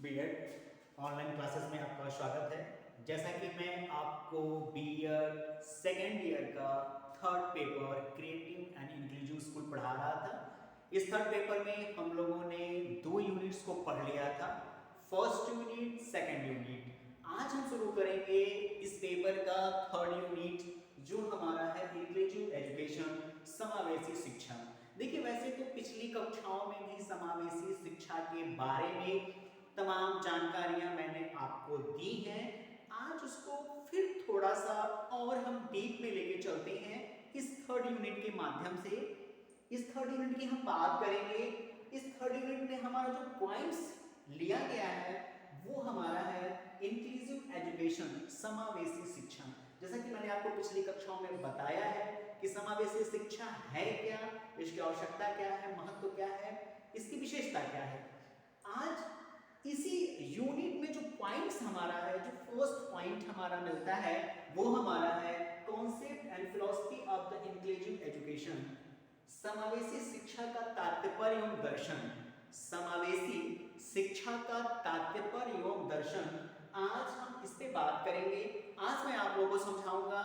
BEd online classes में आपका स्वागत है। जैसा कि मैं आपको बीएड सेकेंड ईयर का third paper creative and inclusive school पढ़ा रहा था। इस थर्ड पेपर में हम लोगों ने 2 यूनिट्स को पढ़ लिया था, फर्स्ट यूनिट, सेकेंड यूनिट। आज हम शुरू करेंगे इस पेपर का थर्ड यूनिट, जो हमारा है इंक्लूसिव एजुकेशन, समावेशी शिक्षा। देखिए, वैसे तो पिछली कक्षाओं में भी समावेशी शिक्षा के बारे में तमाम जानकारियां मैंने आपको दी हैं। आज उसको फिर थोड़ा सा और हम डीप में लेके चलते हैं इस थर्ड यूनिट के माध्यम से। इस थर्ड यूनिट की हम बात करेंगे। इस थर्ड यूनिट में हमारा जो पॉइंट्स लिया गया है वो हमारा है इंक्लूसिव एजुकेशन, समावेशी शिक्षा। जैसा कि मैंने आपको पिछली कक्षाओं में बताया है कि समावेशी शिक्षा है क्या, इसकी आवश्यकता क्या है, महत्व क्या है, इसकी विशेषता क्या है। आज इसी यूनिट में जो पॉइंट्स हमारा है, जो फर्स्ट पॉइंट हमारा मिलता है वो हमारा है concept and philosophy of the inclusive education, समावेशी शिक्षा का तात्पर्य एवं दर्शन। समावेशी शिक्षा का तात्पर्य एवं दर्शन, आज हम इस पे बात करेंगे। आज मैं आप लोगों को समझाऊंगा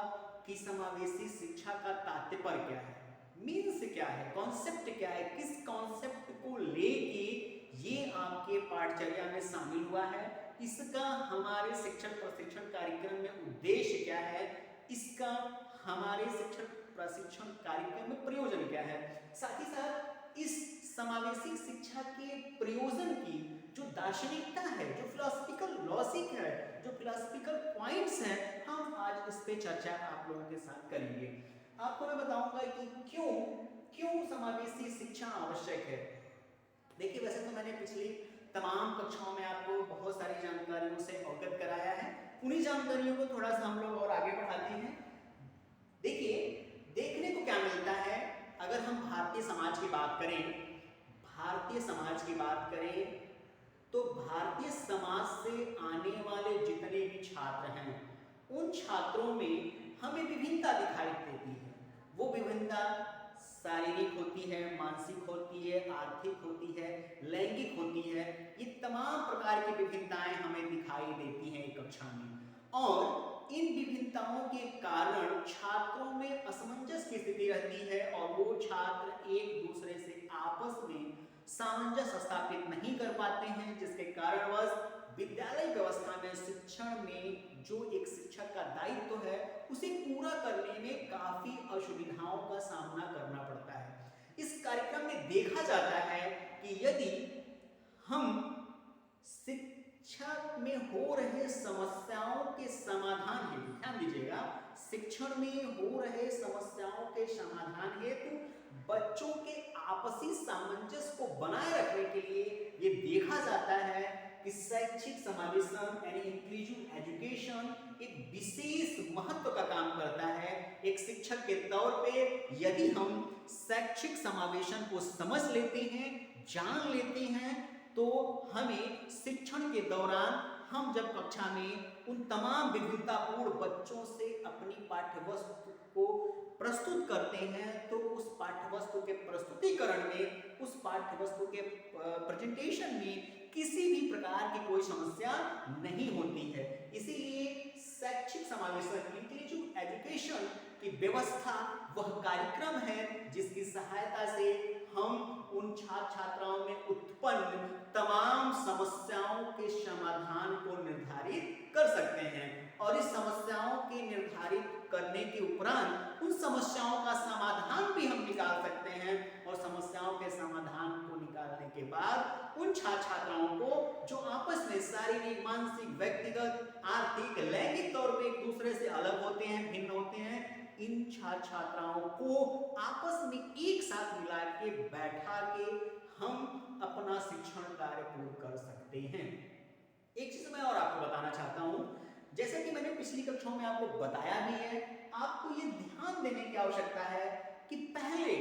कि समावेशी शिक्षा का तात्पर्य क्या है, मीन्स क्या है, कॉन्सेप्ट क्या है, किस कॉन्सेप्ट को लेके ये आपके पाठचर्या में शामिल हुआ है, इसका हमारे शिक्षण प्रशिक्षण कार्यक्रम में उद्देश्य क्या है, इसका हमारे शिक्षण प्रशिक्षण कार्यक्रम में प्रयोजन क्या है। साथ ही साथ इस समावेशी शिक्षा के प्रयोजन की जो दार्शनिकता है, जो फिलोसफिकल लॉजिक है, जो फिलोसफिकल पॉइंट्स हैं, हम आज इस पे चर्चा आप लोगों के साथ करेंगे। आपको मैं बताऊंगा कि क्यों समावेशी शिक्षा आवश्यक है। देखिए, वैसे तो मैंने पिछली तमाम कक्षाओं में आपको बहुत सारी जानकारियों से अवगत कराया है। उन्हीं जानकारियों को थोड़ा सा हम लोग और आगे बढ़ाते हैं। देखिए, देखने को क्या मिलता है, अगर हम भारतीय समाज की बात करें, भारतीय समाज की बात करें तो भारतीय समाज से आने वाले जितने भी छात्र हैं, उन छात्रों में हमें विभिन्नता दिखाई देती है। वो विभिन्नता शारीरिक होती है, मानसिक होती है, आर्थिक होती है, लैंगिक होती है। ये तमाम प्रकार की विभिन्नताएं हमें दिखाई देती हैं कक्षा में, और इन विभिन्नताओं के कारण छात्रों में असमंजस की स्थिति रहती है और वो छात्र एक दूसरे से आपस में सामंजस्य स्थापित नहीं कर पाते हैं, जिसके कारणवश विद्यालय व्यवस्था में शिक्षण में जो एक शिक्षक का दायित्व है उसे पूरा करने में काफी असुविधाओं का सामना करना पड़ता है। इस कार्यक्रम में देखा जाता है कि यदि हम शिक्षा में हो रहे समस्याओं के समाधान हेतु, ध्यान दीजिएगा, शिक्षण में हो रहे समस्याओं के समाधान हेतु बच्चों के आपसी सामंजस्य को बनाए रखने के लिए ये देखा जाता है कि शैक्षिक समावेशन यानी इंक्लूसिव एजुकेशन एक विशेष महत्व का काम करता है। एक शिक्षक के तौर पे यदि हम शैक्षिक समावेशन को समझ लेते हैं, जान लेते हैं, तो हमें शिक्षण के दौरान हम जब कक्षा में उन तमाम विभिन्नतापूर्ण बच्चों से अपनी पाठ्यवस्तु को प्रस्तुत करते हैं तो उस पाठ्यवस्तु के प्रस्तुतिकरण में, उस पाठ्यवस्तु के प्रेजेंटेशन में किसी भी प्रकार की कोई समस्या नहीं होती है। इसीलिए शैक्षिक समावेशन, इंक्लूसिव एजुकेशन की व्यवस्था वह कार्यक्रम है जिसकी सहायता से हम उन छात्र छात्राओं में उत्पन्न तमाम समस्याओं के समाधान को निर्धारित कर सकते हैं, और इस समस्याओं के निर्धारित करने के उपरांत उन समस्याओं का समाधान भी हम निकाल सकते हैं, और समस्याओं के समाधान को निकालने के बाद उन छात्र छात्राओं को जो आपस में शारीरिक, मानसिक, व्यक्तिगत, आर्थिक, लैंगिक तौर पर एक दूसरे से अलग होते हैं, भिन्न होते हैं, इन छात्र छात्राओं को आपस में एक साथ मिला के बैठा के हम अपना शिक्षण कार्य पूर्ण कर सकते हैं। एक चीज मैं और आपको बताना चाहता हूं, जैसा कि मैंने पिछली कक्षाओं में आपको बताया भी है, आपको ये ध्यान देने की आवश्यकता है कि पहले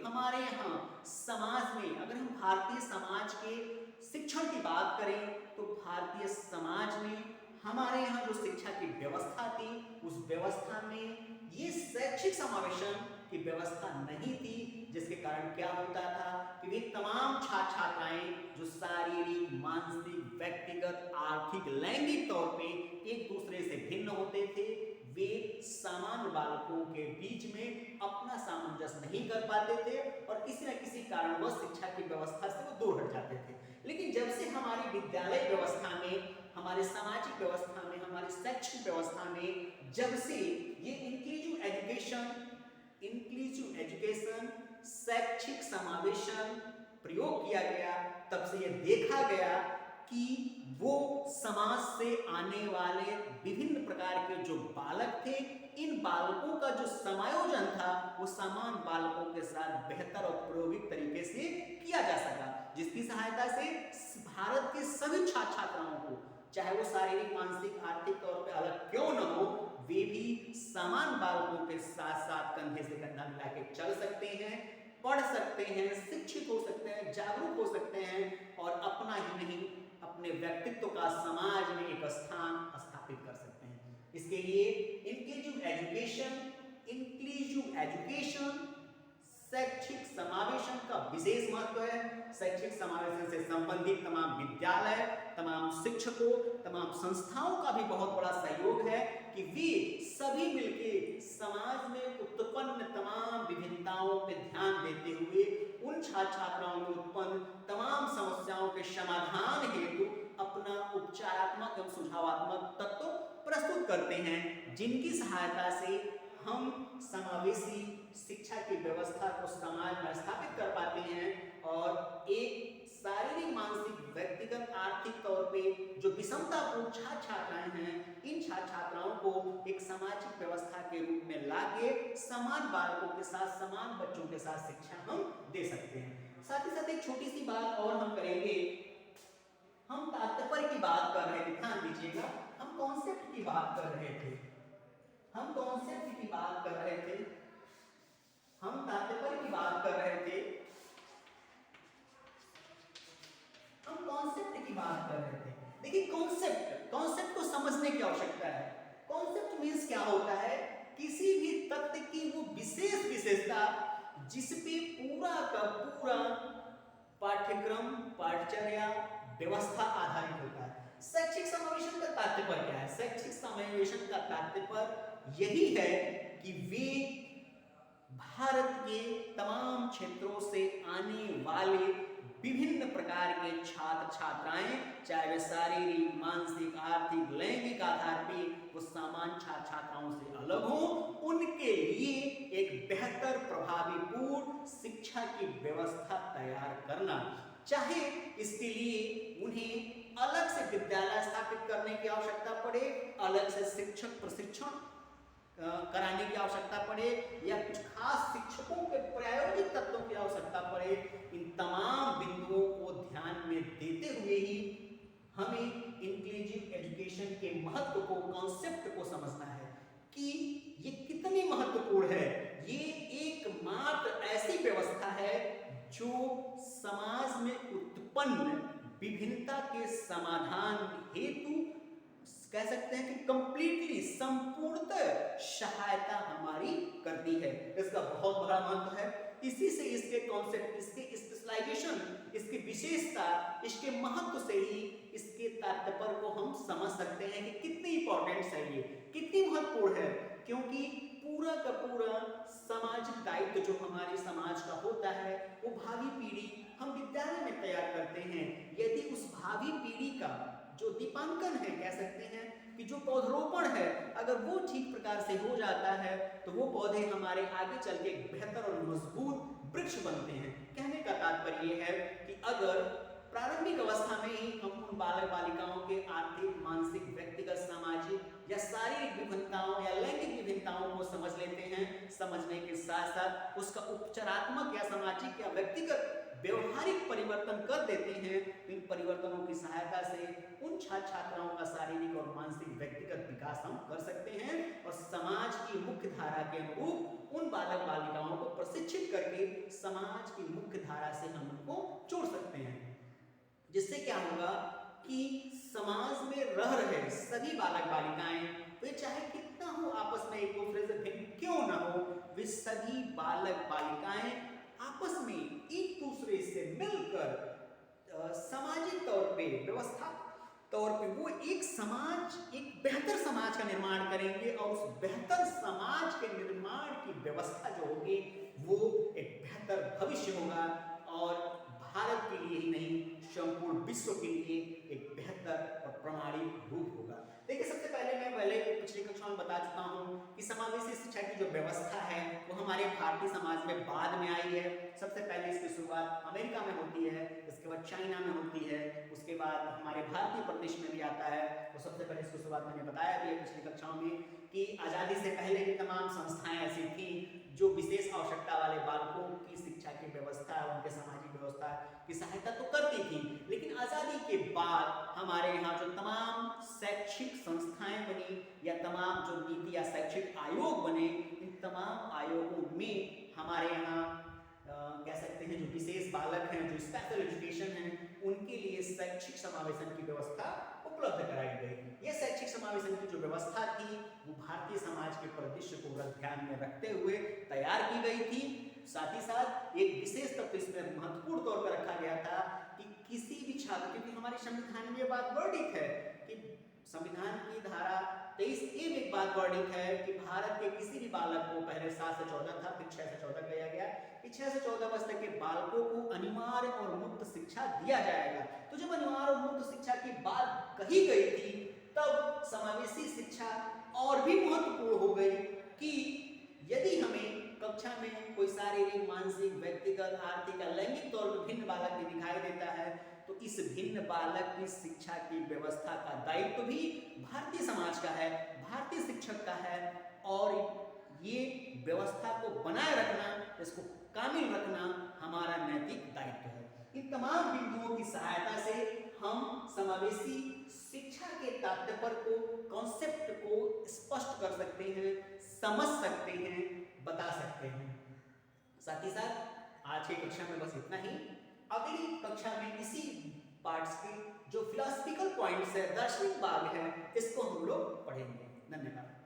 हमारे यहाँ समाज में, अगर हम भारतीय समाज के शिक्षण की बात करें तो भारतीय समाज में हमारे यहाँ जो शिक्षा की व्यवस्था थी, उस व्यवस्था में ये शैक्षिक समावेशन की व्यवस्था नहीं थी। जिसके कारण क्या होता था कि वे तमाम छात्र छात्राएं जो शारीरिक, मानसिक, व्यक्तिगत, आर्थिक, लैंगिक तौर पे एक दूसरे से भिन्न होते थे, वे सामान्य बालकों के बीच में अपना सामंजस्य नहीं कर पाते थे और किसी न किसी कारणवश शिक्षा की व्यवस्था से वो दूर हट जाते थे। लेकिन जब से हमारी विद्यालय व्यवस्था में, हमारे सामाजिक व्यवस्था में, हमारी शैक्षिक व्यवस्था में जब से ये इंक्लूसिव एजुकेशन, शैक्षिक समावेशन प्रयोग किया गया, तब से ये देखा गया कि वो समाज से आने वाले विभिन्न प्रकार के जो बालक थे, इन बालकों का जो समायोजन था वो समान बालकों के साथ बेहतर और प्रायोगिक तरीके से किया जा सका, जिसकी सहायता से भारत के सभी छात्र छात्राओं को, चाहे वो शारीरिक, मानसिक, आर्थिक तौर पे अलग क्यों न हो, वे भी समान बालकों के साथ साथ कंधे से कंधा मिला के चल सकते हैं, पढ़ सकते हैं, शिक्षित हो सकते हैं, जागरूक हो सकते हैं और अपना ही नहीं अपने व्यक्तित्व का समाज में एक स्थान स्थापित कर सकते हैं। इसके लिए इंक्लूसिव एजुकेशन शैक्षिक समावेशन का विशेष महत्व है। शैक्षिक समावेशन से संबंधित तमाम विद्यालय, तमाम शिक्षकों, तमाम संस्थाओं का भी बहुत बड़ा सहयोग है कि वे सभी मिलके समाज में उत्पन्न तमाम विभिन्नताओं पर ध्यान देते हुए उन छात्र छात्राओं में उत्पन्न तमाम समस्याओं के समाधान हेतु अपना उपचारात्मक एवं सुझावात्मक तत्व प्रस्तुत करते हैं, जिनकी सहायता से हम समावेशी शिक्षा की व्यवस्था को समाज में स्थापित कर पाते हैं और एक शारीरिक, मानसिक, व्यक्तिगत, आर्थिक तौर पे जो विषमतापूर्ण छात्र छात्राएं हैं, इन छात्र छात्राओं को एक सामाजिक व्यवस्था के रूप में लाके समान बालकों के साथ, समान बच्चों के साथ शिक्षा हम दे सकते हैं। साथ ही साथ एक छोटी सी बात और हम करेंगे, हम तात्पर्य की बात कर रहे थे, ध्यान दीजिएगा, हम कॉन्सेप्ट की बात कर रहे थे, हम कॉन्सेप्ट की बात कर रहे थे, हम तात्पर्य की बात कर रहे थे, हम कॉन्सेप्ट की बात कर रहे थे। देखिए कॉन्सेप्ट को समझने की आवश्यकता है। कॉन्सेप्ट मींस क्या होता है, किसी भी तत्व की वो विशेष विशेषता जिस पे पूरा का पूरा पाठ्यक्रम, पाठचर्या, व्यवस्था आधारित होता है। शैक्षिक समावेशन का तात्पर्य क्या है? शैक्षिक समावेशन का तात्पर्य यही है कि वे भारत के तमाम क्षेत्रों से आने वाले विभिन्न प्रकार के छात्र छात्राएं, चाहे वे शारीरिक, मानसिक, आर्थिक, लैंगिक आधार पे वो सामान्य छात्र छात्राओं से अलग हों, उनके लिए एक बेहतर प्रभावीपूर्ण शिक्षा की व्यवस्था तैयार करना, चाहे इसके लिए उन्हें अलग से विद्यालय स्थापित करने की आवश्यकता पड़े, अलग से शिक्षक प्रशिक्षण कराने की आवश्यकता पड़े या कुछ खास शिक्षकों के प्रायोगिक तत्वों की आवश्यकता पड़े, इन तमाम बिंदुओं को ध्यान में देते हुए ही हमें इंक्लूसिव एजुकेशन के महत्व को, कॉन्सेप्ट को समझना है कि ये कितनी महत्वपूर्ण है। ये एकमात्र ऐसी व्यवस्था है जो समाज में उत्पन्न विभिन्नता के समाधान हेतु कह सकते हैं कि कंप्लीटली, संपूर्णतः सहायता हमारी करती है। इसका बहुत बड़ा महत्व है। इसी से इसके कॉन्सेप्ट, इसके स्पेशलाइजेशन, इसकी विशेषता, इसके महत्व से ही इसके तात्पर्य को हम समझ सकते हैं कि कितनी इंपॉर्टेंट है, ये कितनी महत्वपूर्ण है, क्योंकि पूरा का पूरा सामाजिक दायित्व जो हमारे समाज का होता है, वो भावी पीढ़ी हम विद्यालय में तैयार करते हैं। यदि उस भावी पीढ़ी का जो दीपांकन है, कह सकते हैं कि जो पौधरोपण है, अगर वो ठीक प्रकार से हो जाता है तो वो पौधे हमारे आगे चल के बेहतर और मजबूत वृक्ष बनते हैं। कहने का तात्पर्य ये है कि अगर प्रारंभिक अवस्था में ही हम उन बालक बालिकाओं के आर्थिक, मानसिक, व्यक्तिगत, सामाजिक या शारीरिक विभिन्नताओं या लैंगिक विभिन्नताओं को समझ लेते हैं, समझने के साथ साथ उसका उपचारात्मक या सामाजिक या व्यक्तिगत व्यवहारिक परिवर्तन कर देते हैं, इन परिवर्तनों की सहायता से उन छात्र छात्राओं का शारीरिक और मानसिक व्यक्तिगत विकास हम कर सकते हैं और समाज की मुख्य धारा के अनुरूप उन बालक बालिकाओं को प्रशिक्षित करके समाज की मुख्य धारा से हम उनको जोड़ सकते हैं, जिससे क्या होगा कि समाज में रह रहे सभी बालक बालिकाएं, वे चाहे कितना हो आपस में एक दूसरे से भिन्न क्यों न हो, वे सभी बालक बालिकाएं आपस में एक दूसरे से मिलकर सामाजिक तौर पे, व्यवस्था तौर पे वो एक समाज, एक बेहतर समाज का निर्माण करेंगे और उस बेहतर समाज के निर्माण की व्यवस्था जो होगी वो एक बेहतर भविष्य होगा और भारत के लिए ही नहीं संपूर्ण विश्व के लिए एक बेहतर और प्रमाणिक रूप होगा। देखिए, सबसे पहले मैं पिछली कक्षा में बता चुका हूँ कि समावेशी शिक्षा की जो व्यवस्था है वो हमारे भारतीय समाज में बाद में आई है। सबसे पहले इसकी शुरुआत अमेरिका में होती है, इसके बाद चाइना में होती है, उसके बाद हमारे भारतीय प्रदेश में भी आता है। तो सबसे पहले इसकी शुरुआत मैंने बताया भी है पिछली कक्षाओं में कि आज़ादी से पहले की तमाम संस्थाएं ऐसी थी जो विशेष आवश्यकता वाले बालकों की शिक्षा की व्यवस्था, उनके सामाजिक व्यवस्था की सहायता तो करती थी, लेकिन आज़ादी के बाद हमारे यहाँ जो तमाम शैक्षिक संस्थाएं बनी या तमाम जो नीति या शैक्षिक आयोग बने, इन तमाम आयोगों में हमारे यहाँ कह सकते हैं जो विशेष बालक हैं, जो स्पेशल एजुकेशन है, उनके लिए शैक्षिक समावेशन की व्यवस्था उपलब्ध कराई गई। ये शैक्षिक समावेशन की जो व्यवस्था थी वो भारतीय समाज के परिदृश्य को ध्यान में रखते हुए तैयार की गई थी। साथ ही साथ एक विशेष तत्व इसमें महत्वपूर्ण तौर पर रखा गया था कि किसी भी छात्र, क्योंकि हमारे संविधान में ये बात वर्णित है कि संविधान की धारा 23A में एक बात वर्णित है कि भारत के किसी भी बालक को, पहले 7 से 14 था, फिर 6 से 14 किया गया कि 6 से 14 वर्ष तक के बालकों को अनिवार्य और मुक्त शिक्षा दिया जाएगा। तो जब अनिवार्य और मुक्त शिक्षा की बात कही गई थी तब समावेशी शिक्षा और भी महत्वपूर्ण हो गई कि यदि हमें कक्षा में कोई शारीरिक, मानसिक, व्यक्तिगत, आर्थिक या लैंगिक तौर पर भिन्न बालक भी दिखाई देता है तो इस भिन्न बालक की शिक्षा की व्यवस्था का दायित्व भी भारतीय समाज का है, भारतीय शिक्षक का है और ये व्यवस्था को बनाए रखना, इसको कामिल रखना हमारा नैतिक दायित्व है। इन तमाम बिंदुओं की सहायता से हम समावेशी शिक्षा के तात्पर्य को, कॉन्सेप्ट को स्पष्ट कर सकते हैं, समझ सकते हैं, बता सकते हैं। साथ ही साथ आज की कक्षा में बस इतना ही। अगली कक्षा में इसी पार्ट्स के जो फिलोसफिकल पॉइंट्स है, दार्शनिक भाग है, इसको हम लोग पढ़ेंगे। धन्यवाद।